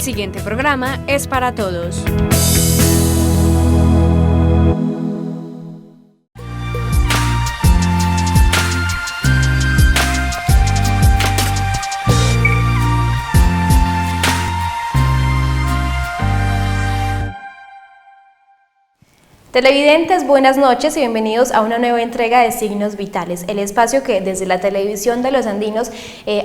siguiente programa es para todos. Televidentes, buenas noches y bienvenidos a una nueva entrega de Signos Vitales, el espacio que desde la televisión de los andinos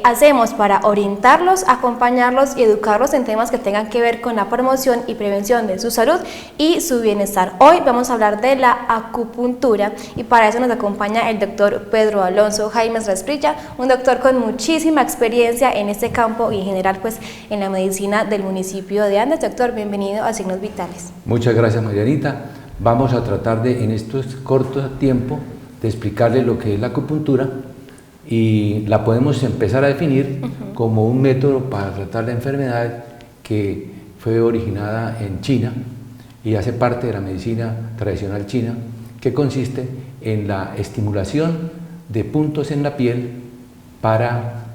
hacemos para orientarlos, acompañarlos y educarlos en temas que tengan que ver con la promoción y prevención de su salud y su bienestar. Hoy vamos a hablar de la acupuntura y para eso nos acompaña el doctor Pedro Alonso Jaimes Rasprilla, un doctor con muchísima experiencia en este campo y en general pues en la medicina del municipio de Andes. Doctor, bienvenido a Signos Vitales. Muchas gracias, Marianita. Vamos a tratar de, en estos cortos tiempos, de explicarle lo que es la acupuntura y la podemos empezar a definir como un método para tratar la enfermedad que fue originada en China y hace parte de la medicina tradicional china, que consiste en la estimulación de puntos en la piel para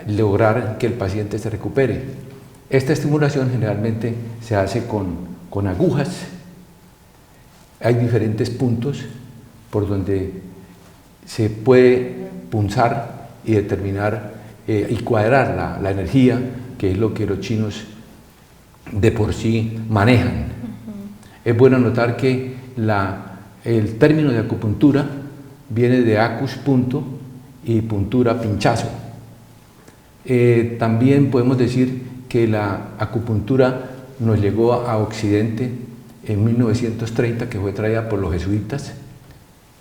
lograr que el paciente se recupere. Esta estimulación generalmente se hace con agujas. Hay diferentes puntos por donde se puede punzar y determinar y cuadrar la energía, que es lo que los chinos de por sí manejan. Es bueno notar que el término de acupuntura viene de acus, punto, y puntura, pinchazo. También podemos decir que la acupuntura nos llegó a Occidente en 1930, que fue traída por los jesuitas,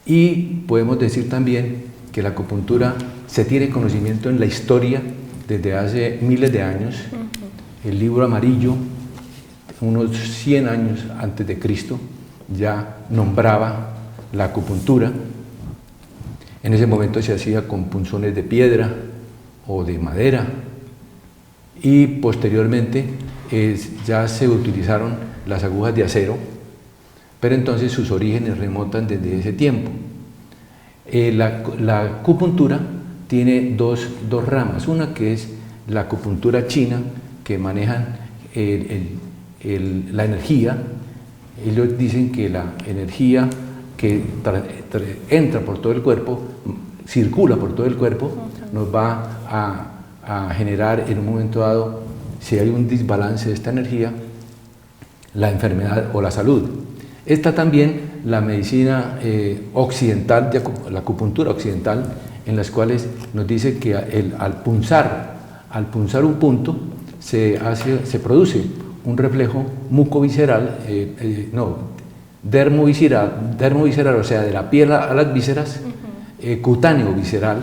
y podemos decir también que la acupuntura se tiene conocimiento en la historia desde hace miles de años. El libro amarillo, unos 100 años antes de Cristo, ya nombraba la acupuntura. En ese momento se hacía con punzones de piedra o de madera, y posteriormente ya se utilizaron las agujas de pero entonces sus orígenes remontan desde ese tiempo. La acupuntura tiene dos ramas, una que es la acupuntura china, que manejan la energía. Ellos dicen que la energía que entra por todo el cuerpo, circula por todo el cuerpo, nos va a generar en un momento dado, si hay un desbalance de esta energía, la enfermedad o la salud. Está también la medicina occidental, la acupuntura occidental, en las cuales nos dice que al punzar un punto se produce un reflejo mucovisceral, dermovisceral, o sea, de la piel a las vísceras, cutáneo visceral,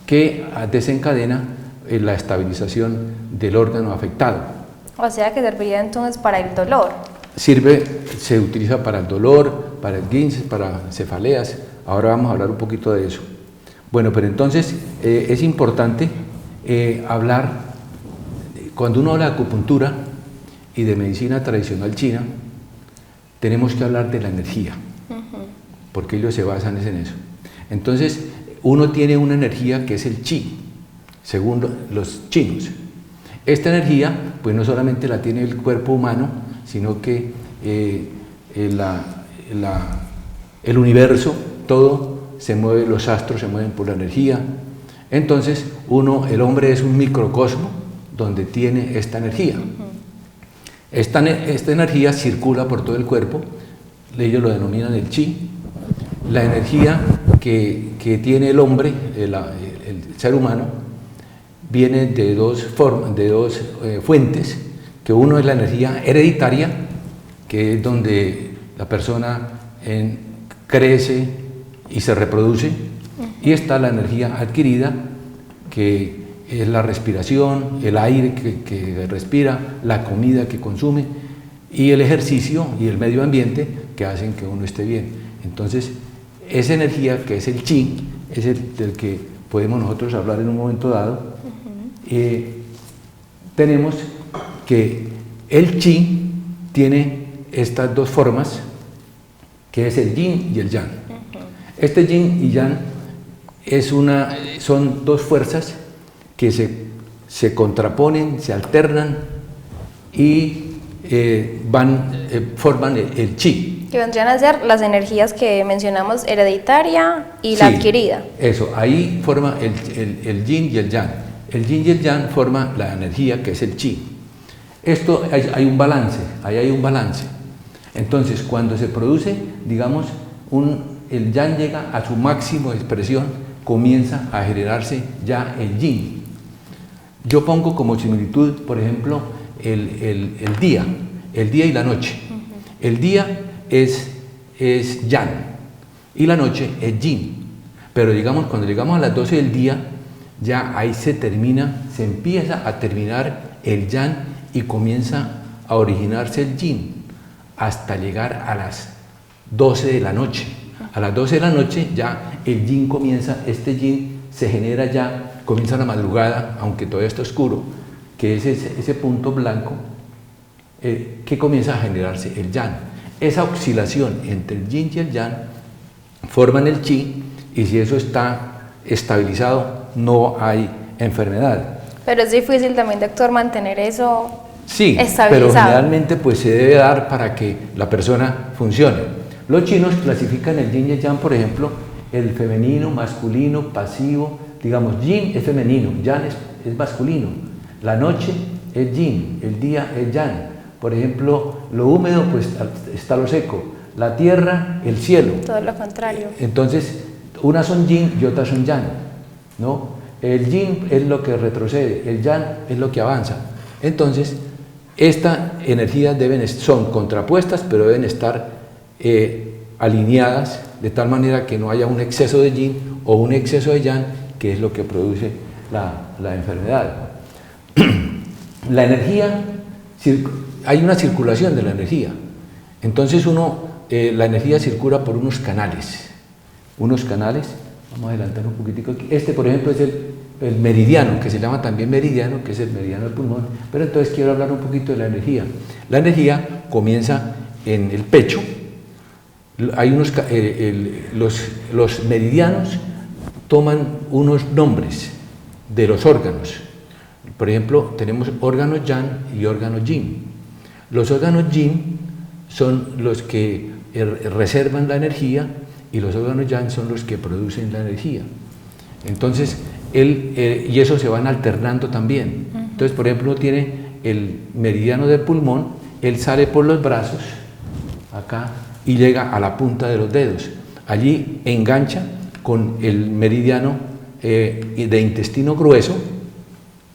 que desencadena la estabilización del órgano afectado. O sea que serviría entonces para el dolor. Se utiliza para el dolor, para esguinces, para cefaleas. Ahora vamos a hablar un poquito de eso. Bueno, pero entonces es importante hablar, cuando uno habla de acupuntura y de medicina tradicional china, tenemos que hablar de la energía, porque ellos se basan en eso. Entonces, uno tiene una energía que es el chi, según los chinos. Esta energía, pues no solamente la tiene el cuerpo humano, sino que el universo, todo se mueve, los astros se mueven por la energía. Entonces, el hombre es un microcosmo donde tiene esta energía. Esta energía circula por todo el cuerpo, ellos lo denominan el chi. La energía que tiene el hombre, el ser humano, viene de dos fuentes, que uno es la energía hereditaria, que es donde la persona crece y se reproduce, y está la energía adquirida, que es la respiración, el aire que respira, la comida que consume, y el ejercicio y el medio ambiente que hacen que uno esté bien. Entonces, esa energía que es el chi, es del que podemos nosotros hablar en un momento dado. Tenemos que el chi tiene estas dos formas, que es el yin y el yang. Este yin y yang son dos fuerzas que se se contraponen, se alternan y forman el chi. Que vendrían a ser las energías que mencionamos, hereditaria y la Sí, adquirida. Eso, ahí forma el yin y el yang. El yin y el yang forma la energía que es el chi. Esto hay un balance, ahí hay un balance. Entonces, cuando se produce, digamos, el yang llega a su máximo de expresión, comienza a generarse ya el yin. Yo pongo como similitud, por ejemplo, el día y la noche. El día es yang y la noche es yin. Pero digamos, cuando llegamos a las 12 del día, ya ahí se empieza a terminar el yang y comienza a originarse el yin hasta llegar a las 12 de la noche. A las 12 de la noche ya el yin comienza, este yin se genera ya, comienza la madrugada, aunque todavía está oscuro, que es ese punto blanco que comienza a generarse el yang. Esa oscilación entre el yin y el yang forman el chi, y si eso está estabilizado no hay enfermedad. Pero es difícil también, doctor, mantener eso Sí, estabilizado. pero generalmente pues se debe dar para que la persona funcione. Los chinos clasifican el yin y el yang, por ejemplo, el femenino, masculino, pasivo. Digamos, yin es femenino, yang es masculino. La noche es yin, el día es yang. Por ejemplo, lo húmedo pues está lo seco, la tierra, el cielo. Todo lo contrario. Entonces, unas son yin y otras son yang, ¿no? El yin es lo que retrocede, el yang es lo que avanza. Entonces, estas energías son contrapuestas, pero deben estar alineadas de tal manera que no haya un exceso de yin o un exceso de yang, que es lo que produce la enfermedad. La energía, hay una circulación de la energía. Entonces la energía circula por unos canales. Vamos a adelantar un poquitico aquí. Este, por ejemplo, es el meridiano, que se llama también meridiano, que es el meridiano del pulmón. Pero entonces quiero hablar un poquito de la energía. La energía comienza en el pecho. Hay los meridianos toman unos nombres de los órganos. Por ejemplo, tenemos órganos yang y órganos yin. Los órganos yin son los que reservan la energía y los órganos yang son los que producen la energía. Entonces, y eso se van alternando también. Entonces, por ejemplo, tiene el meridiano del pulmón, él sale por los brazos, acá, y llega a la punta de los dedos. Allí engancha con el meridiano de intestino grueso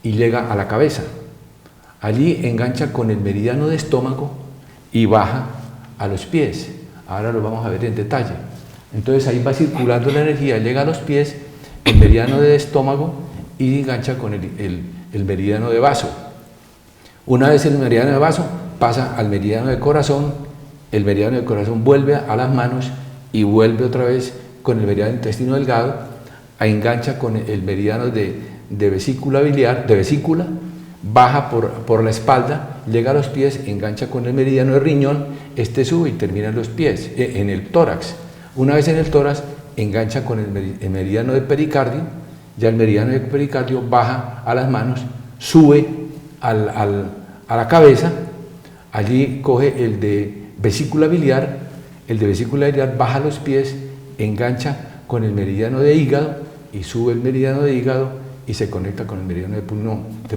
y llega a la cabeza. Allí engancha con el meridiano de estómago y baja a los pies. Ahora lo vamos a ver en detalle. Entonces ahí va circulando la energía, llega a los pies, el meridiano de estómago, y engancha con el meridiano de vaso. Una vez el meridiano de vaso pasa al meridiano de corazón, el meridiano de corazón vuelve a las manos y vuelve otra vez con el meridiano de intestino delgado, engancha con el meridiano de vesícula biliar, baja por la espalda, llega a los pies, engancha con el meridiano de riñón, este sube y termina en los pies, en el tórax. Una vez en el tórax, engancha con el meridiano de pericardio, ya el meridiano de pericardio baja a las manos, sube a la cabeza, allí coge el de vesícula biliar, baja a los pies, engancha con el meridiano de hígado y sube el meridiano de hígado y se conecta con el meridiano de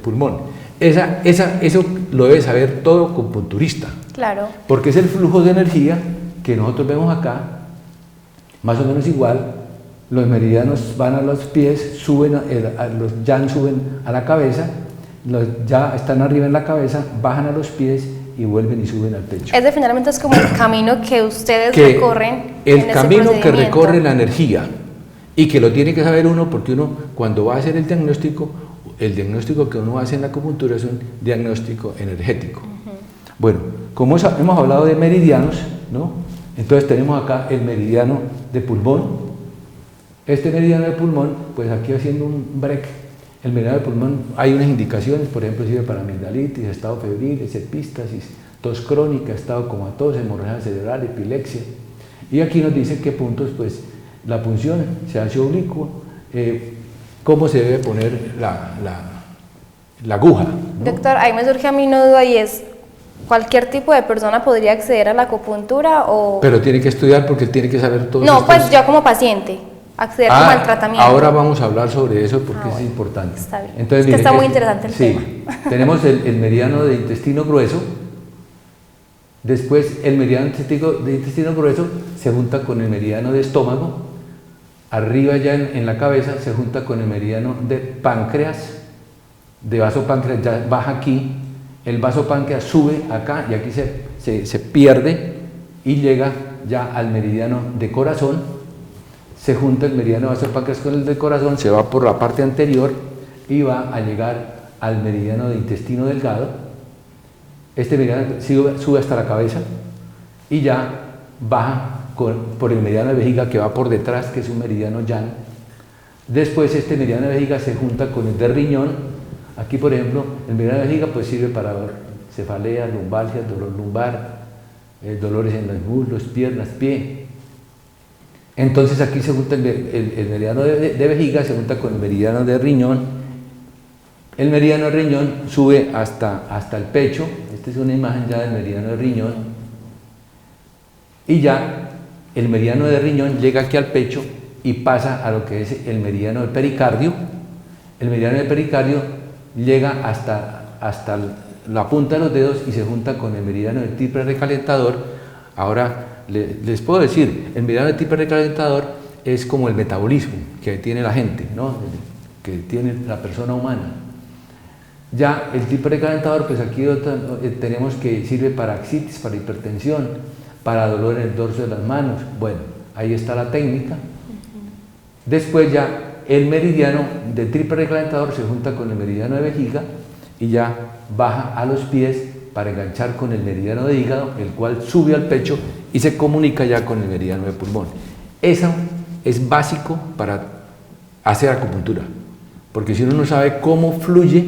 pulmón. Eso lo debe saber todo acupunturista. Claro. Porque es el flujo de energía que nosotros vemos acá, más o menos igual. Los meridianos van a los pies, los yang suben a la cabeza, los ya están arriba en la cabeza, bajan a los pies y vuelven y suben al pecho. Finalmente es como el camino que ustedes recorren. El camino que recorre la energía, y que lo tiene que saber uno, porque uno cuando va a hacer el diagnóstico que uno hace en la acupuntura es un diagnóstico energético. Bueno, como hemos hablado de meridianos, ¿no? Entonces tenemos acá el meridiano de pulmón. Este meridiano de pulmón, pues aquí haciendo un break, el meridiano de pulmón hay unas indicaciones, por ejemplo, sirve para amigdalitis, estado febril, epístasis, tos crónica, estado comatoso, hemorragia cerebral, epilepsia. Y aquí nos dicen qué puntos, pues, la punción, se hace oblicuo, cómo se debe poner la aguja, ¿no? Doctor, ahí me surge a mí una duda y es, ¿cualquier tipo de persona podría acceder a la acupuntura o...? Pero tiene que estudiar porque tiene que saber todo. No, pues yo como paciente, acceder como al tratamiento. Ahora vamos a hablar sobre eso porque bueno, es importante. está bien. Entonces, Es que mire, está muy interesante el tema. Tenemos el meridiano de intestino grueso. Después el meridiano de intestino grueso se junta con el meridiano de estómago. Arriba ya en la cabeza se junta con el meridiano de páncreas. De vaso páncreas ya baja aquí. El vaso páncreas sube acá y aquí se pierde y llega ya al meridiano de corazón. Se junta el meridiano de vaso páncreas con el de corazón, se va por la parte anterior y va a llegar al meridiano de intestino delgado. Este meridiano sube hasta la cabeza y ya baja por el meridiano de vejiga que va por detrás, que es un meridiano yang. Después este meridiano de vejiga se junta con el de riñón. Aquí, por ejemplo, el meridiano de vejiga pues sirve para cefalea, lumbalgia, dolor lumbar, dolores en los muslos, piernas, pie. Entonces aquí se junta el meridiano de vejiga, se junta con el meridiano de riñón. El meridiano de riñón sube hasta el pecho. Esta es una imagen ya del meridiano de riñón. Y ya el meridiano de riñón llega aquí al pecho y pasa a lo que es el meridiano del pericardio. El meridiano del pericardio llega hasta la punta de los dedos y se junta con el meridiano del triple recalentador. Ahora les puedo decir, el meridiano del triple recalentador es como el metabolismo que tiene la gente, ¿no? Que tiene la persona humana. Ya el triple recalentador, pues aquí tenemos que sirve para ascitis, para hipertensión, para dolor en el dorso de las manos. Bueno, ahí está la técnica. Después ya el meridiano del triple recalentador se junta con el meridiano de vejiga y ya baja a los pies para enganchar con el meridiano de hígado, el cual sube al pecho y se comunica ya con el meridiano de pulmón. Eso es básico para hacer acupuntura, porque si uno no sabe cómo fluye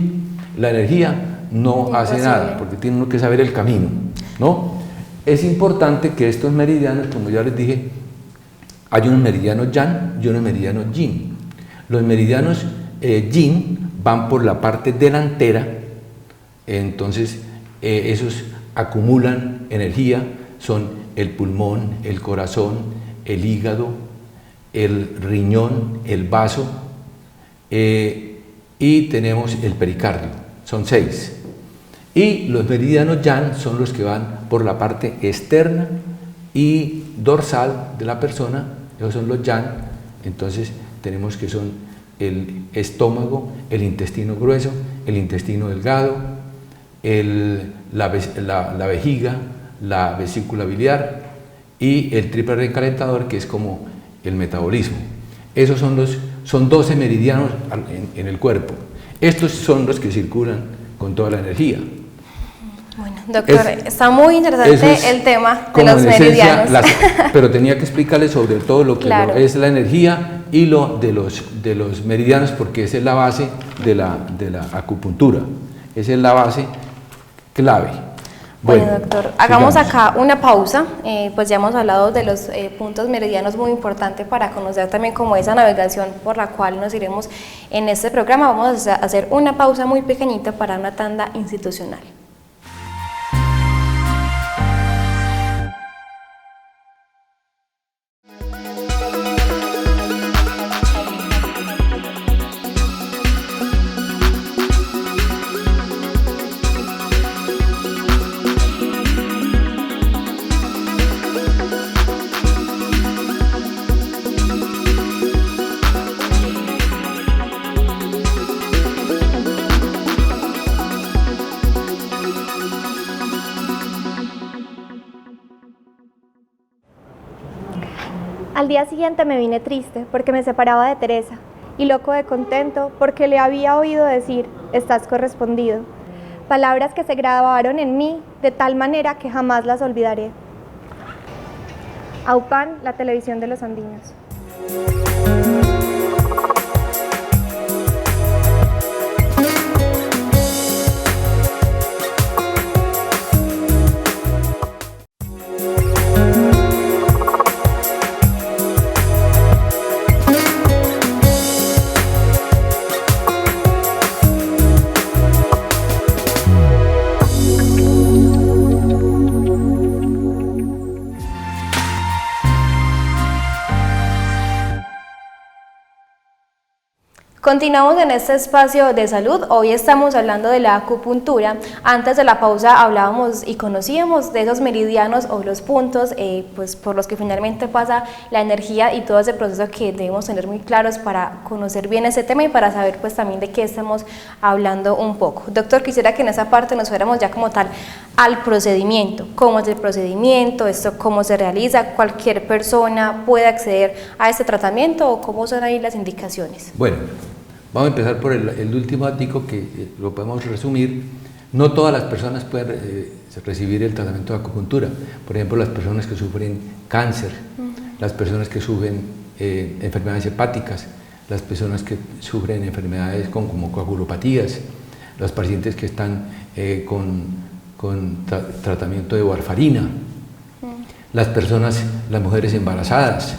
la energía, no hace nada, porque tiene uno que saber el camino, ¿no? Es importante que estos meridianos, como ya les dije, hay unos meridianos yang y unos meridianos yin. Los meridianos yin van por la parte delantera, entonces esos acumulan energía, son el pulmón, el corazón, el hígado, el riñón, el vaso y tenemos el pericardio. Son 6. Y los meridianos yang son los que van por la parte externa y dorsal de la persona, esos son los yang. Entonces tenemos que son el estómago, el intestino grueso, el intestino delgado, la vejiga, la vesícula biliar y el triple recalentador, que es como el metabolismo. Esos son 12 meridianos en el cuerpo. Estos son los que circulan con toda la energía. Bueno, doctor, está muy interesante el tema de los meridianos. Pero tenía que explicarles sobre todo lo que es la energía y lo de los meridianos, porque esa es la base de la acupuntura. Esa es la base clave. Bueno, doctor, hagamos acá una pausa, pues ya hemos hablado de los puntos meridianos muy importantes para conocer también como esa navegación por la cual nos iremos en este programa. Vamos a hacer una pausa muy pequeñita para una tanda institucional. Al día siguiente me vine triste porque me separaba de Teresa y loco de contento porque le había oído decir, estás correspondido. Palabras que se grabaron en mí de tal manera que jamás las olvidaré. AUPAN, la televisión de los andinos. Continuamos en este espacio de salud. Hoy estamos hablando de la acupuntura. Antes de la pausa hablábamos y conocíamos de esos meridianos o los puntos pues por los que finalmente pasa la energía y todo ese proceso que debemos tener muy claros para conocer bien ese tema y para saber pues también de qué estamos hablando un poco. Doctor, quisiera que en esa parte nos fuéramos ya como tal al procedimiento. ¿Cómo es el procedimiento? ¿Esto cómo se realiza? ¿Cualquier persona puede acceder a este tratamiento o cómo son ahí las indicaciones? Bueno, vamos a empezar por el último ático que lo podemos resumir. No todas las personas pueden recibir el tratamiento de acupuntura. Por ejemplo, las personas que sufren cáncer, las personas que sufren enfermedades hepáticas, las personas que sufren enfermedades como coagulopatías, los pacientes que están con tratamiento de warfarina, las mujeres embarazadas,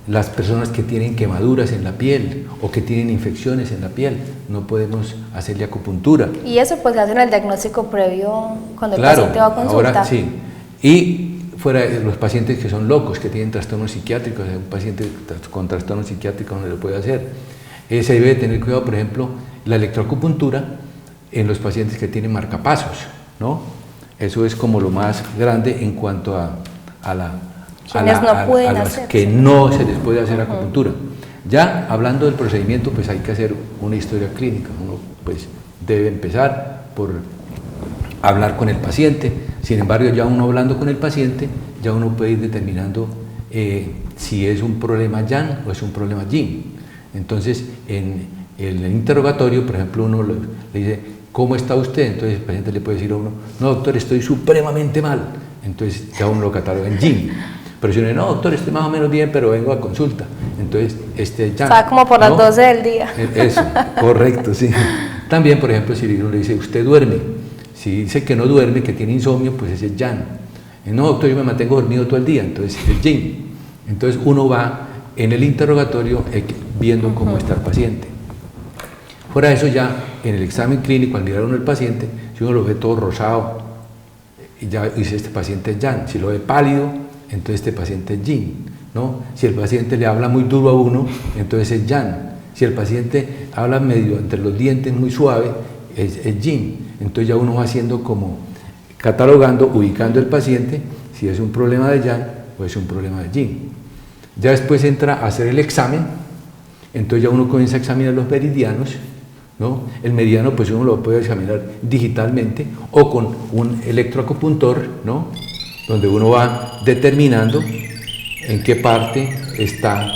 las personas que tienen quemaduras en la piel o que tienen infecciones en la piel, no podemos hacerle acupuntura. Y eso pues le hacen el diagnóstico previo cuando Claro, el paciente va a consulta. Ahora sí. Y fuera de los pacientes que son locos, que tienen trastornos psiquiátricos, un paciente con trastorno psiquiátrico no lo puede hacer. Se debe tener cuidado, por ejemplo, la electroacupuntura en los pacientes que tienen marcapasos, ¿no? Eso es como lo más grande en cuanto a los que no se les puede hacer acupuntura. Ya hablando del procedimiento, pues hay que hacer una historia clínica. Uno pues debe empezar por hablar con el paciente. Sin embargo, ya uno hablando con el paciente, ya uno puede ir determinando si es un problema Yang o es un problema Yin. Entonces, en el interrogatorio, por ejemplo, uno le dice, ¿cómo está usted? Entonces el paciente le puede decir a uno, no doctor, estoy supremamente mal. Entonces ya uno lo cataloga en Yin. Pero si uno dice, no doctor, estoy más o menos bien, pero vengo a consulta. Entonces este Yang. Está como por las 12 del día. Eso, correcto, sí. También, por ejemplo, si uno le dice, ¿usted duerme? Si dice que no duerme, que tiene insomnio, pues ese es Yang. No doctor, yo me mantengo dormido todo el día, entonces es Yin. Entonces uno va en el interrogatorio viendo cómo está el paciente. Fuera de eso, ya en el examen clínico, al mirar uno al paciente, si uno lo ve todo rosado, ya dice este paciente es Yang. Si lo ve pálido, entonces este paciente es Yin, ¿no? Si el paciente le habla muy duro a uno, entonces es Yang. Si el paciente habla medio entre los dientes muy suave, es Yin. Entonces ya uno va haciendo como catalogando, ubicando el paciente, si es un problema de Yang o es un problema de Yin. Ya después entra a hacer el examen, entonces ya uno comienza a examinar los meridianos, ¿no? El meridiano pues uno lo puede examinar digitalmente o con un electroacupuntor, ¿no? Donde uno va determinando en qué parte está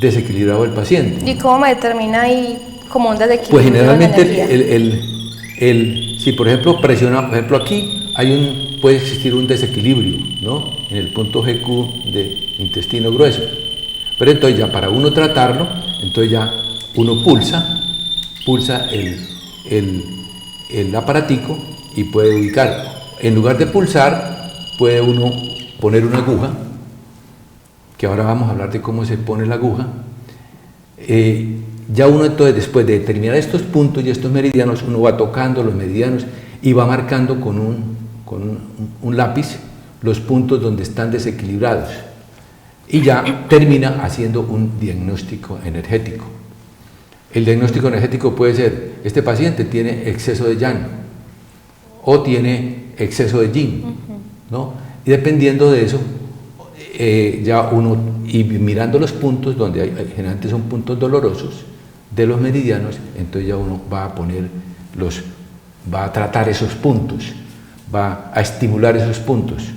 desequilibrado el paciente. ¿Y cómo me determina ahí como un desequilibrio? Pues generalmente si por ejemplo presiona, por ejemplo aquí puede existir un desequilibrio, ¿no? En el punto GQ de intestino grueso. Pero entonces ya para uno tratarlo, entonces ya uno pulsa el aparatico y puede ubicar. En lugar de pulsar, puede uno poner una aguja, que ahora vamos a hablar de cómo se pone la aguja. Ya uno entonces, después de determinar estos puntos y estos meridianos, uno va tocando los meridianos y va marcando con un lápiz los puntos donde están desequilibrados. Y ya termina haciendo un diagnóstico energético. El diagnóstico energético puede ser, este paciente tiene exceso de Yang o tiene exceso de Yin, ¿no? Y dependiendo de eso, ya uno, y mirando los puntos, donde generalmente son puntos dolorosos de los meridianos, entonces ya uno va a tratar esos puntos, va a estimular esos puntos.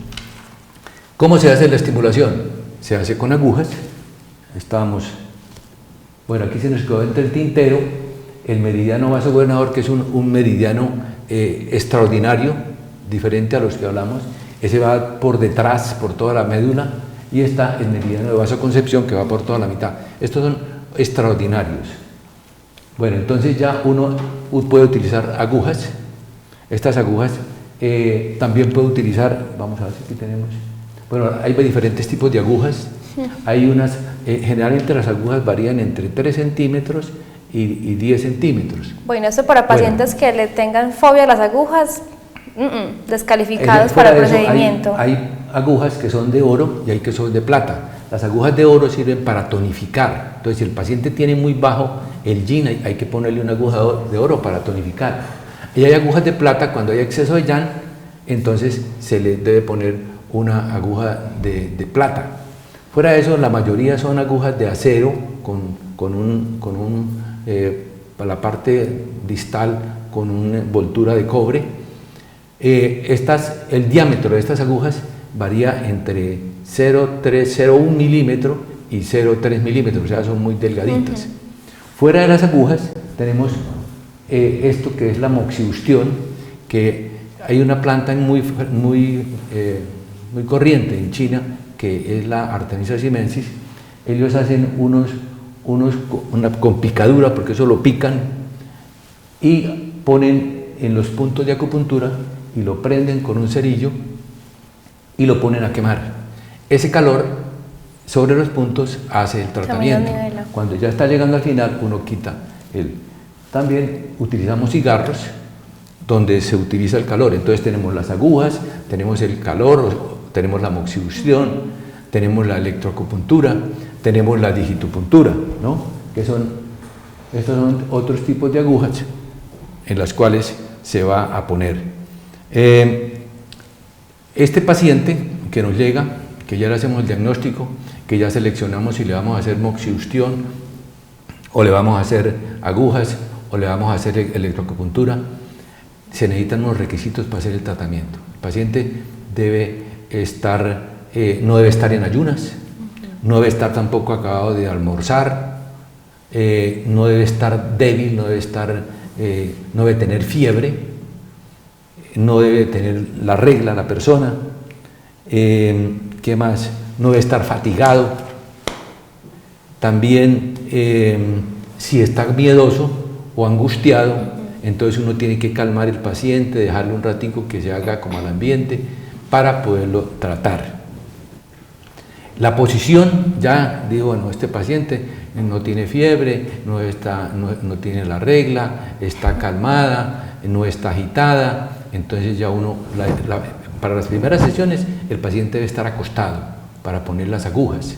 ¿Cómo se hace la estimulación? Se hace con agujas. Bueno, aquí se nos quedó entre el tintero el meridiano vasogobernador, que es un meridiano extraordinario, diferente a los que hablamos. Ese va por detrás, por toda la médula, y está el meridiano de vasoconcepción, que va por toda la mitad. Estos son extraordinarios. Bueno, entonces ya uno puede utilizar agujas. Estas agujas también puede utilizar, vamos a ver si aquí tenemos, bueno, hay diferentes tipos de agujas. Hay unas, generalmente las agujas varían entre 3 centímetros y 10 centímetros. Bueno, eso para pacientes que le tengan fobia a las agujas, descalificados para el procedimiento. Hay agujas que son de oro y hay que son de plata. Las agujas de oro sirven para tonificar. Entonces, si el paciente tiene muy bajo el yin, hay que ponerle una aguja de oro para tonificar. Y hay agujas de plata, cuando hay exceso de yang, entonces se le debe poner una aguja de plata. Fuera de eso, la mayoría son agujas de acero para la parte distal con una envoltura de cobre. El diámetro de estas agujas varía entre 0,1 milímetro y 0,3 milímetros, o sea, son muy delgaditas. Fuera de las agujas tenemos esto que es la moxibustión, que hay una planta muy corriente en China, que es la Artemisia simensis. Ellos hacen con picadura, porque eso lo pican, y ponen en los puntos de acupuntura y lo prenden con un cerillo y lo ponen a quemar. Ese calor sobre los puntos hace el tratamiento. Cuando ya está llegando al final, uno quita el... También utilizamos cigarros donde se utiliza el calor. Entonces tenemos las agujas, tenemos el calor, tenemos la moxibustión, tenemos la electroacupuntura, tenemos la digitopuntura, ¿no? Estos son otros tipos de agujas en las cuales se va a poner. Este paciente que nos llega, que ya le hacemos el diagnóstico, que ya seleccionamos si le vamos a hacer moxibustión o le vamos a hacer agujas o le vamos a hacer electroacupuntura, se necesitan unos requisitos para hacer el tratamiento. El paciente debe estar, no debe estar en ayunas, no debe estar tampoco acabado de almorzar, no debe estar débil, no debe tener fiebre, no debe tener la regla la persona, ¿qué más? No debe estar fatigado. También si está miedoso o angustiado, entonces uno tiene que calmar al paciente, dejarle un ratico que se haga como al ambiente para poderlo tratar. La posición, ya digo, bueno, este paciente no tiene fiebre, no tiene la regla, está calmada, no está agitada, entonces ya uno, para las primeras sesiones, el paciente debe estar acostado para poner las agujas,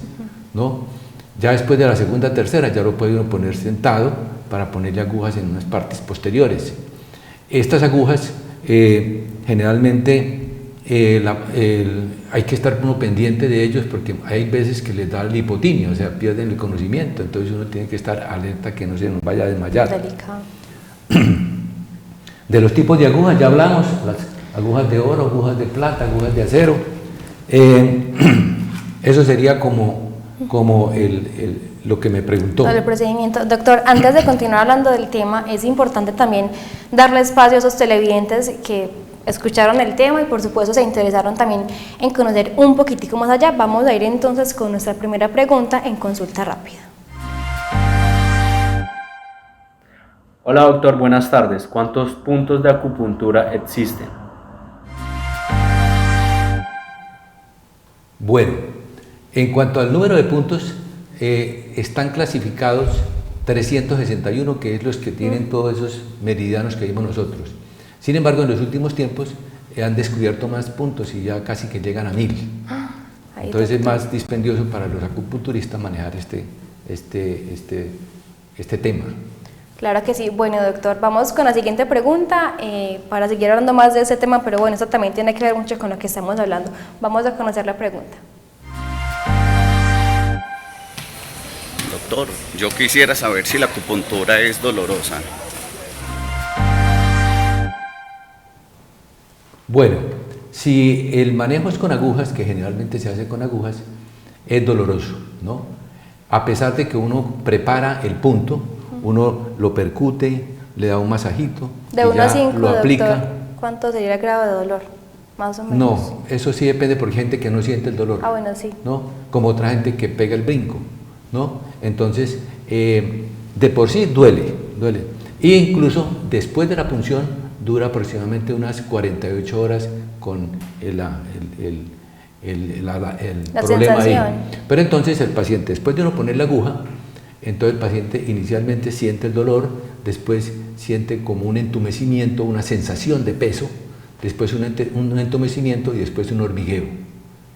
¿no? Ya después de la segunda, tercera, ya lo puede uno poner sentado para ponerle agujas en unas partes posteriores. Estas agujas, generalmente, hay que estar uno pendiente de ellos porque hay veces que les da el hipotimia, o sea, pierden el conocimiento, entonces uno tiene que estar alerta que no se nos vaya a desmayar. Delicado. De los tipos de agujas ya hablamos, las agujas de oro, agujas de plata, agujas de acero. Eso sería como lo que me preguntó. El procedimiento. Doctor, antes de continuar hablando del tema, es importante también darle espacio a esos televidentes que escucharon el tema y por supuesto se interesaron también en conocer un poquitico más allá. Vamos a ir entonces con nuestra primera pregunta en consulta rápida. Hola doctor, buenas tardes. ¿Cuántos puntos de acupuntura existen? Bueno, en cuanto al número de puntos, están clasificados 361, que es los que tienen todos esos meridianos que vimos nosotros. Sin embargo, en los últimos tiempos han descubierto más puntos y ya casi que llegan a 1000. Entonces es más dispendioso para los acupunturistas manejar este tema. Claro que sí. Bueno, doctor, vamos con la siguiente pregunta para seguir hablando más de ese tema, pero bueno, esto también tiene que ver mucho con lo que estamos hablando. Vamos a conocer la pregunta. Doctor, yo quisiera saber si la acupuntura es dolorosa. Bueno, si el manejo es con agujas, que generalmente se hace con agujas, es doloroso, ¿no? A pesar de que uno prepara el punto, uno lo percute, le da un masajito, de 1 a 5, lo aplica. doctor, ¿cuánto sería el grado de dolor? Más o menos. No, eso sí depende por gente que no siente el dolor. Ah, bueno, sí. ¿No? Como otra gente que pega el brinco, ¿no? Entonces, de por sí duele. E incluso después de la punción dura aproximadamente unas 48 horas con el problema ahí. Pero entonces el paciente, después de uno poner la aguja, entonces el paciente inicialmente siente el dolor, después siente como un entumecimiento, una sensación de peso, después un entumecimiento y después un hormigueo.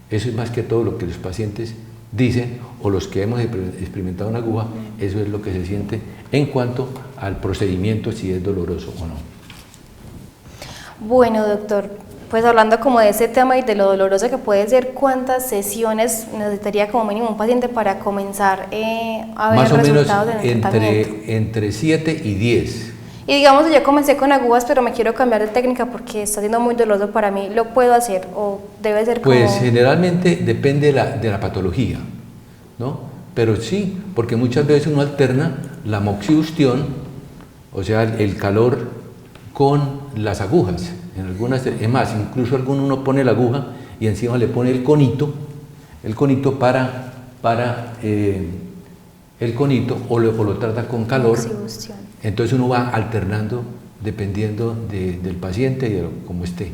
Eso es más que todo lo que los pacientes dicen, o los que hemos experimentado una aguja, eso es lo que se siente en cuanto al procedimiento, si es doloroso o no. Bueno, doctor, pues hablando como de ese tema y de lo doloroso que puede ser, ¿cuántas sesiones necesitaría como mínimo un paciente para comenzar a ver Más o menos resultados en el tratamiento? entre 7 y 10. Y digamos, yo comencé con agujas, pero me quiero cambiar de técnica porque está siendo muy doloroso para mí. ¿Lo puedo hacer o debe ser como...? Pues generalmente depende de la patología, ¿no? Pero sí, porque muchas veces uno alterna la moxibustión, o sea, el calor, con las agujas. En algunas, es más, incluso uno pone la aguja y encima le pone el conito el conito o lo trata con calor. Moxibustión. Entonces uno va alternando dependiendo del paciente y de cómo esté.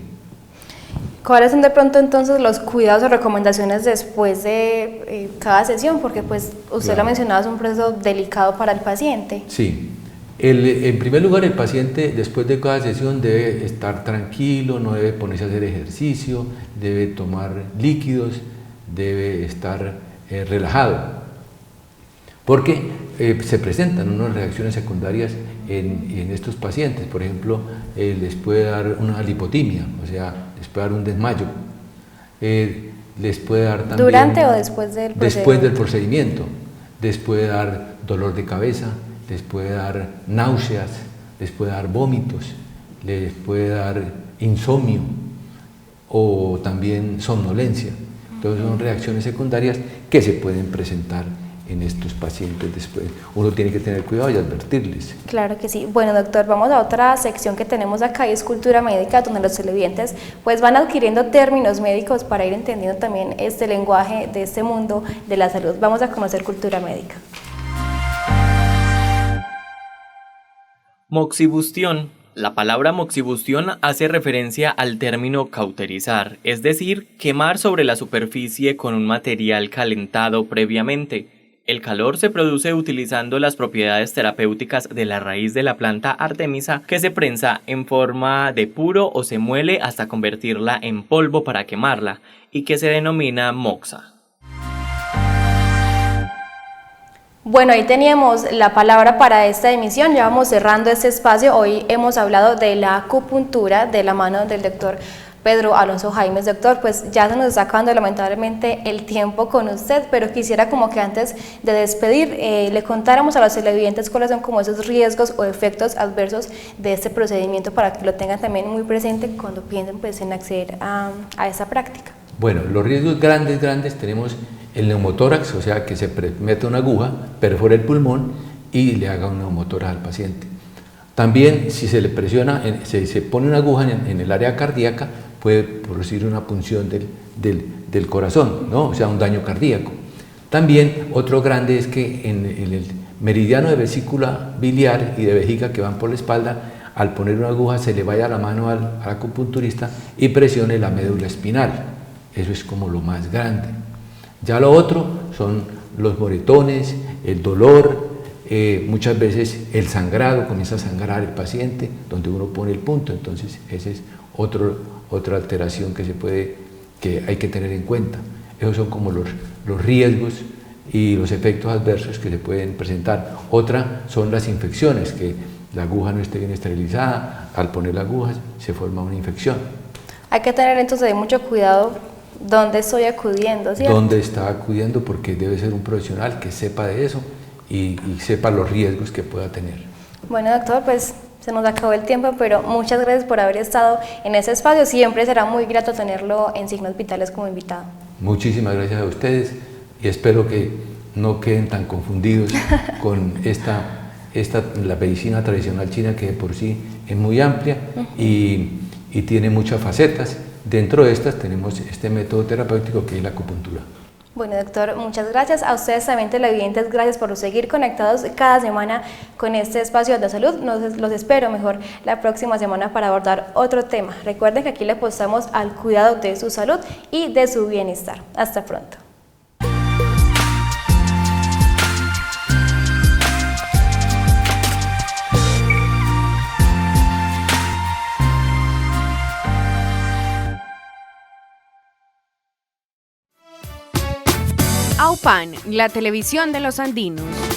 ¿Cuáles son de pronto entonces los cuidados o recomendaciones después de cada sesión? Porque pues usted lo ha mencionado, es un proceso delicado para el paciente. Sí. En primer lugar, el paciente después de cada sesión debe estar tranquilo, no debe ponerse a hacer ejercicio, debe tomar líquidos, debe estar relajado, porque se presentan unas reacciones secundarias en estos pacientes. Por ejemplo, les puede dar una lipotimia, o sea, les puede dar un desmayo, les puede dar también… ¿Durante o después del procedimiento? Después del procedimiento, les puede dar dolor de cabeza, les puede dar náuseas, les puede dar vómitos, les puede dar insomnio o también somnolencia. Entonces son reacciones secundarias que se pueden presentar en estos pacientes después. Uno tiene que tener cuidado y advertirles. Claro que sí. Bueno, doctor, vamos a otra sección que tenemos acá y es cultura médica, donde los televidentes pues van adquiriendo términos médicos para ir entendiendo también este lenguaje de este mundo de la salud. Vamos a conocer cultura médica. Moxibustión. La palabra moxibustión hace referencia al término cauterizar, es decir, quemar sobre la superficie con un material calentado previamente. El calor se produce utilizando las propiedades terapéuticas de la raíz de la planta artemisa, que se prensa en forma de puro o se muele hasta convertirla en polvo para quemarla, y que se denomina moxa. Bueno, ahí teníamos la palabra para esta emisión, ya vamos cerrando este espacio. Hoy hemos hablado de la acupuntura de la mano del doctor Pedro Alonso Jaimes. Doctor, pues ya se nos está acabando lamentablemente el tiempo con usted, pero quisiera como que antes de despedir le contáramos a los televidentes cuáles son como esos riesgos o efectos adversos de este procedimiento para que lo tengan también muy presente cuando piensen pues en acceder a esta práctica. Bueno, los riesgos grandes tenemos el neumotórax, o sea que se mete una aguja, perfora el pulmón y le haga un neumotórax al paciente. También si se le presiona, se pone una aguja en el área cardíaca, puede producir una punción del corazón, ¿no? O sea, un daño cardíaco. También otro grande es que en el meridiano de vesícula biliar y de vejiga que van por la espalda, al poner una aguja se le vaya la mano al acupunturista y presione la médula espinal. Eso es como lo más grande. Ya lo otro son los moretones, el dolor, muchas veces el sangrado, comienza a sangrar el paciente, donde uno pone el punto, entonces esa es otra alteración que hay que tener en cuenta. Esos son como los riesgos y los efectos adversos que se pueden presentar. Otra son las infecciones, que la aguja no esté bien esterilizada, al poner la aguja se forma una infección. Hay que tener entonces mucho cuidado dónde estoy acudiendo, ¿cierto? Dónde está acudiendo, porque debe ser un profesional que sepa de eso y sepa los riesgos que pueda tener. Bueno, doctor, pues se nos acabó el tiempo, pero muchas gracias por haber estado en ese espacio. Siempre será muy grato tenerlo en Signos Vitales como invitado. Muchísimas gracias a ustedes y espero que no queden tan confundidos con la medicina tradicional china, que de por sí es muy amplia y tiene muchas facetas. Dentro de estas tenemos este método terapéutico que es la acupuntura. Bueno, doctor, muchas gracias. A ustedes también, televidentes, gracias por seguir conectados cada semana con este espacio de salud. Los espero mejor la próxima semana para abordar otro tema. Recuerden que aquí le apostamos al cuidado de su salud y de su bienestar. Hasta pronto. AUPAN, la televisión de los andinos.